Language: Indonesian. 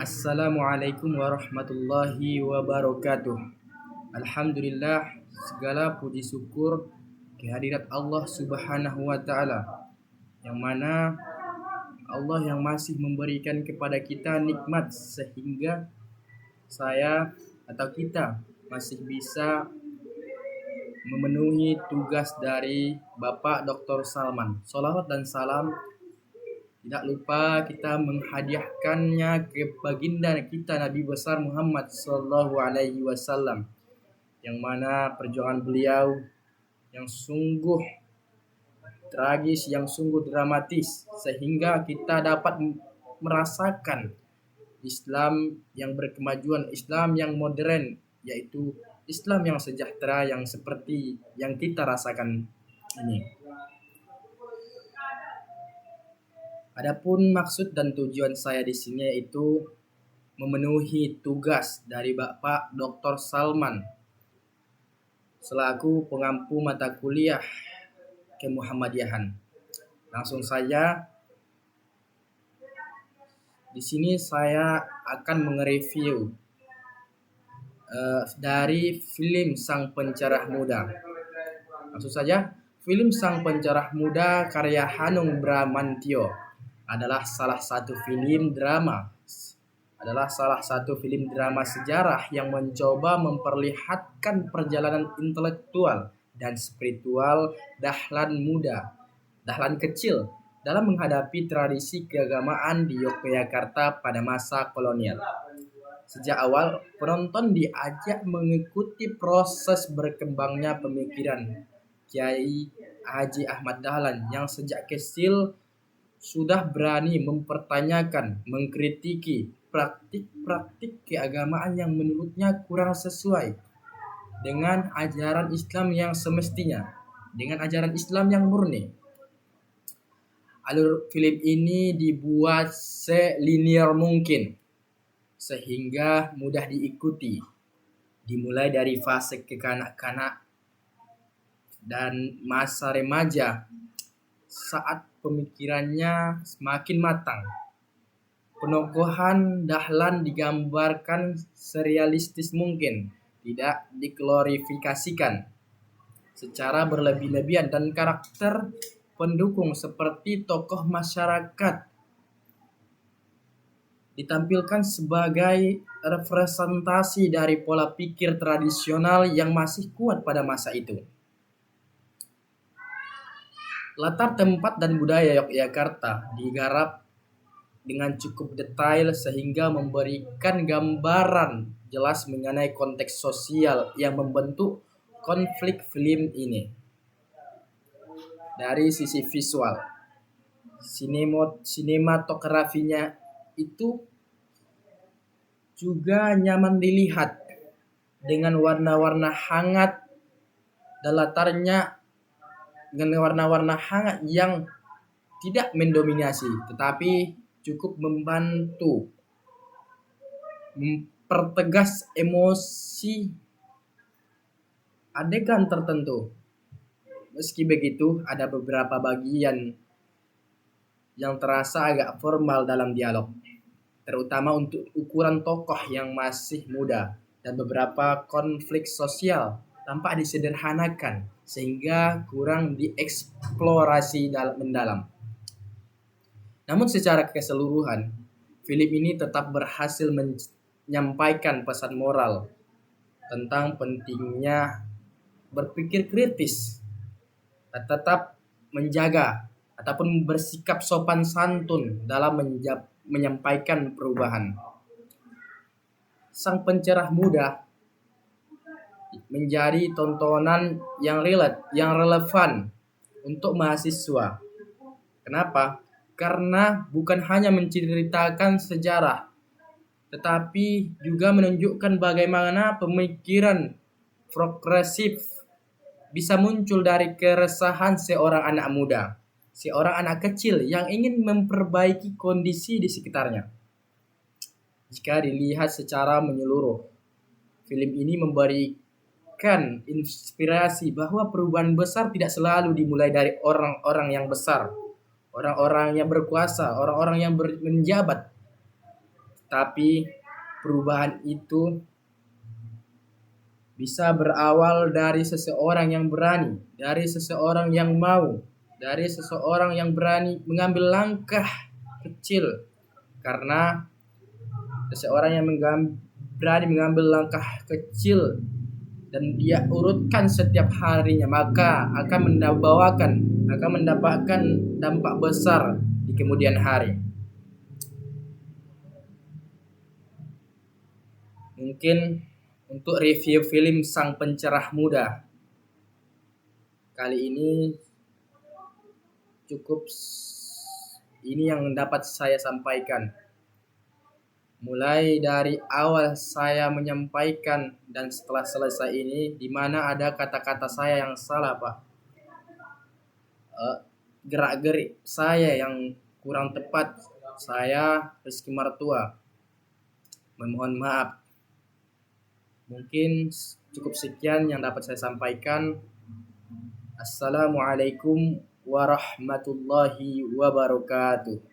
Assalamualaikum warahmatullahi wabarakatuh. Alhamdulillah, segala puji syukur kehadirat Allah Subhanahu wa taala, yang mana Allah yang masih memberikan kepada kita nikmat sehingga saya atau kita masih bisa memenuhi tugas dari Bapak Dr. Salman. Salawat dan salam tidak lupa kita menghadiahkannya ke baginda kita Nabi besar Muhammad Sallallahu Alaihi Wasallam, yang mana perjuangan beliau yang sungguh tragis, yang sungguh dramatis, sehingga kita dapat merasakan Islam yang berkemajuan, Islam yang modern, yaitu Islam yang sejahtera yang seperti yang kita rasakan ini. Adapun maksud dan tujuan saya di sini yaitu memenuhi tugas dari Bapak Dr. Salman selaku pengampu mata kuliah kemuhammadiyahan. Langsung saja, di sini saya akan mengereview dari film Sang Pencerah Muda. Langsung saja, film Sang Pencerah Muda karya Hanung Bramantyo adalah salah satu film drama sejarah yang mencoba memperlihatkan perjalanan intelektual dan spiritual dahlan kecil dalam menghadapi tradisi keagamaan di Yogyakarta pada masa kolonial. Sejak awal, penonton diajak mengikuti proses berkembangnya pemikiran Kiai Haji Ahmad Dahlan yang sejak kecil sudah berani mempertanyakan, mengkritiki praktik-praktik keagamaan yang menurutnya kurang sesuai dengan ajaran Islam yang semestinya, dengan ajaran Islam yang murni. Alur film ini dibuat selinier mungkin sehingga mudah diikuti, dimulai dari fase kekanak-kanak dan masa remaja saat pemikirannya semakin matang. Penokohan Dahlan digambarkan serealistis mungkin, tidak diglorifikasikan secara berlebih-lebihan, dan karakter pendukung seperti tokoh masyarakat ditampilkan sebagai representasi dari pola pikir tradisional yang masih kuat pada masa itu. Latar tempat dan budaya Yogyakarta digarap dengan cukup detail sehingga memberikan gambaran jelas mengenai konteks sosial yang membentuk konflik film ini. Dari sisi visual, sinematografinya itu juga nyaman dilihat dengan warna-warna hangat dan latarnya dengan warna-warna hangat yang tidak mendominasi tetapi cukup membantu mempertegas emosi adegan tertentu. Meski begitu, ada beberapa bagian yang terasa agak formal dalam dialog, terutama untuk ukuran tokoh yang masih muda, dan beberapa konflik sosial tampak disederhanakan sehingga kurang dieksplorasi mendalam. Namun secara keseluruhan, film ini tetap berhasil menyampaikan pesan moral tentang pentingnya berpikir kritis, tetap menjaga ataupun bersikap sopan santun dalam menyampaikan perubahan. Sang Pencerah Muda menjadi tontonan yang relevan untuk mahasiswa. Kenapa? Karena bukan hanya menceritakan sejarah, tetapi juga menunjukkan bagaimana pemikiran progresif bisa muncul dari keresahan seorang anak muda, seorang anak kecil yang ingin memperbaiki kondisi di sekitarnya. Jika dilihat secara menyeluruh, film ini memberikan inspirasi bahwa perubahan besar tidak selalu dimulai dari orang-orang yang besar, orang-orang yang berkuasa, orang-orang yang menjabat, Tapi perubahan itu bisa berawal dari seseorang yang berani, dari seseorang yang mau, dari seseorang yang berani mengambil langkah kecil. Karena seseorang yang berani mengambil langkah kecil dan dia urutkan setiap harinya, maka akan mendapatkan dampak besar di kemudian hari. Mungkin untuk review film Sang Pencerah Muda kali ini cukup ini yang dapat saya sampaikan. Mulai dari awal saya menyampaikan dan setelah selesai ini, di mana ada kata-kata saya yang salah, Pak. Gerak-gerik saya yang kurang tepat. Saya Rizky Martua memohon maaf. Mungkin cukup sekian yang dapat saya sampaikan. Assalamualaikum warahmatullahi wabarakatuh.